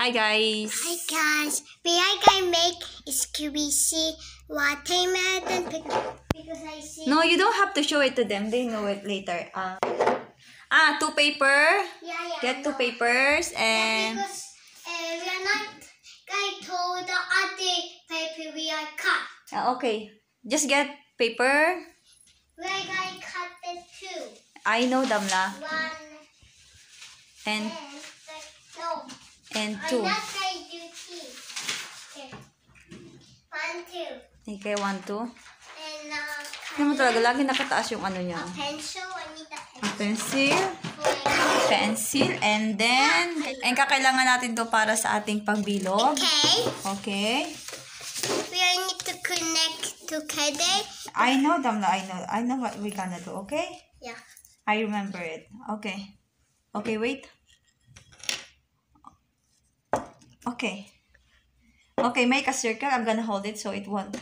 Hi guys! Hi guys! We are gonna make squishy watermelon because I see... No, you don't have to show it to them. They know it later. Two paper. Yeah, Get two papers and... because we are not going to the other paper we are cut. Okay. Just get paper. We are going to cut the two. I know, Damla. One And no. And I'm two. not going to do three. Okay. 1, 2. Okay, 1, 2. And Ano mo talaga, lagi nakataas yung ano niya. a pencil. I need a A pencil. pencil. Pencil. And then, kakailangan natin to para sa ating pagbilog. Okay. Okay. We need to connect together. I know, Damla. I know what we're gonna do. Okay? Yeah. I remember it. Okay. Okay, wait. Okay. Okay, make a circle. I'm gonna hold it so it won't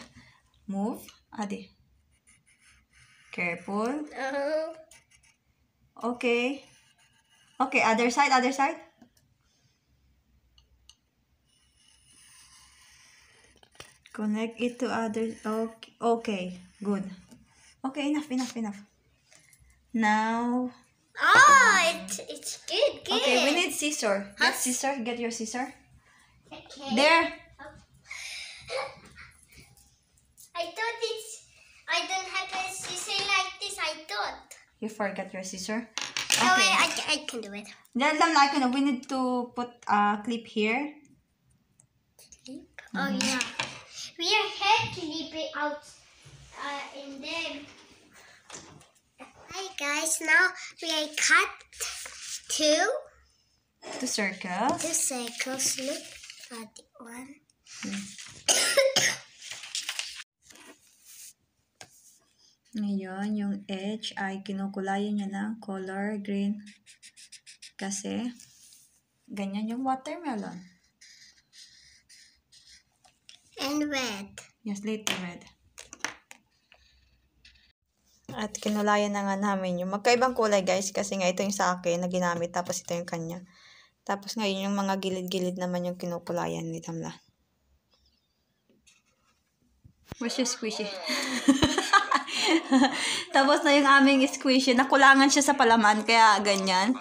move. Adi. Careful. Okay. Okay, other side, other side. Connect it to other. Okay, okay, good. Okay, enough. Now. Oh, it's good. Okay, we need scissor. Get scissor. Get your scissor. Okay. There. I don't have a scissor like this. I thought. You forgot your scissor. No, Okay. I can do it. Then, like, we need to put a clip here. Oh yeah. We are here to leave it out in there. Hi guys, now we are cut two Circles. circles. Look at the one. Ngayon, yung edge ay kinukulayan niya ng color green. Kasi, ganyan yung watermelon. And red. Yes, later red. At kinulayan na nga namin yung magkaibang kulay guys. Kasi nga ito yung sa akin na ginamit. Tapos ito yung kanya. Tapos ngayon yung mga gilid-gilid naman yung kinukulayan ni Tamla. Where's your squishy? Tapos na yung aming squishy. Nakulangan siya sa palaman. Kaya ganyan.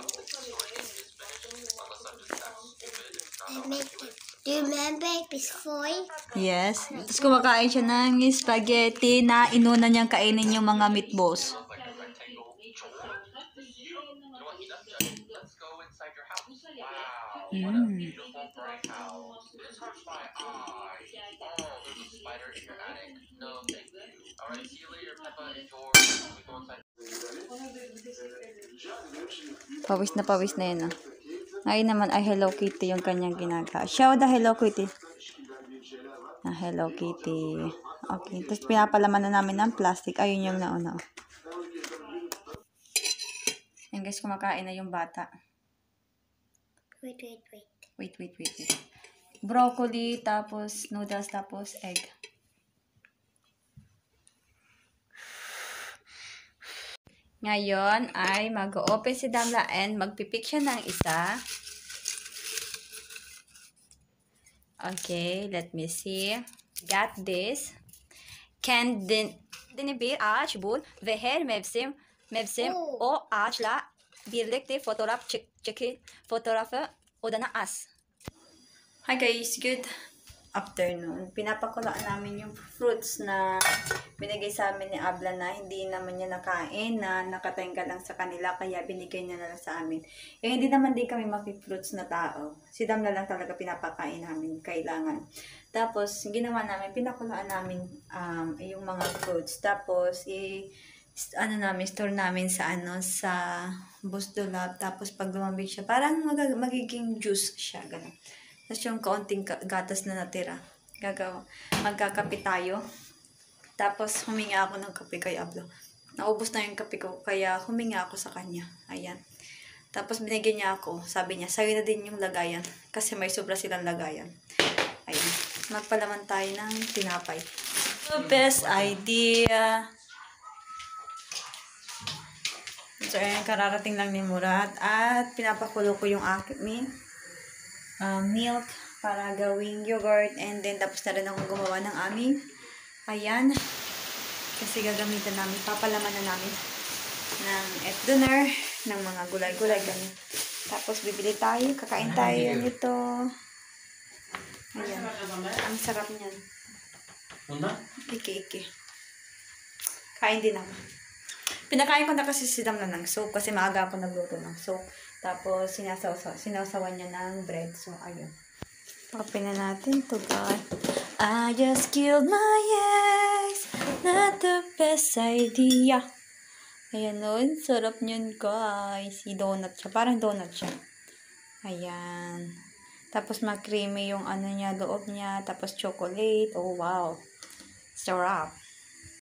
Do you remember before? Yes. Tapos kumakain siya ng spaghetti na inuna niyang kainin yung mga meatballs. Pawis na yun. Ngayon naman ay Hello Kitty yung kanyang ginagawa. Show the Hello Kitty. Hello Kitty. Okay. Tapos pinapalaman na namin ng plastic. Ayun yung nauna. Yan guys, kumakain na yung bata. Wait. Broccoli, tapos noodles, tapos egg. Ngayon ay mag-open si Damla and magpipick siya ng isa. Okay, let me see. Got this. Kendini bir ağaç bul ve her mevsim o ağaçla birlikte fotoğrafı odana as. Hi guys, good afternoon. Pinapakulaan namin yung fruits na binigay sa amin ni Abla na hindi naman niya nakain, na nakatengga lang sa kanila, kaya binigay niya na lang sa amin. Hindi naman din kami fruits na tao. Si Dam na lang talaga pinapakain namin, kailangan. Tapos, ginawa namin, pinakulaan namin yung mga fruits. Tapos, store namin sa busdolab. Tapos, pag lumambing siya, parang magiging juice siya, ganun. Tapos yung kaunting gatas na natira. Magkakape tayo. Tapos huminga ako ng kape kay Ablo. Naubos na yung kape ko, kaya huminga ako sa kanya. Ayan. Tapos binigyan niya ako. Sabi niya, sa'yo na din yung lagayan. Kasi may sobra silang lagayan. Ayan. Magpalaman tayo ng tinapay. The best idea. So, ayan, kararating lang ni Murat. At pinapakulo ko yung aking milk para gawing yogurt. And then, tapos na rin akong gumawa ng aming ayan. Kasi gagamitan namin, papalaman na namin ng egg dinner, ng mga gulay-gulay, ganyan. Tapos, bibili tayo, kakain tayo nito. Ayan. Ang sarap niyan. Iki-iki. Kain din ako. Pinakain ko na kasi si Damla ng soup kasi maaga ako nagluto ng soup. Tapos, sinasawan niya ng bread. So, ayun. Open na natin to, guys. I just killed my ex. Not the best idea. Ayan nun. Sarap niyan, guys. Donut siya. Parang donut siya. Ayan. Tapos, mag-creamy yung ano niya, loob niya. Tapos, chocolate. Oh, wow. Sarap.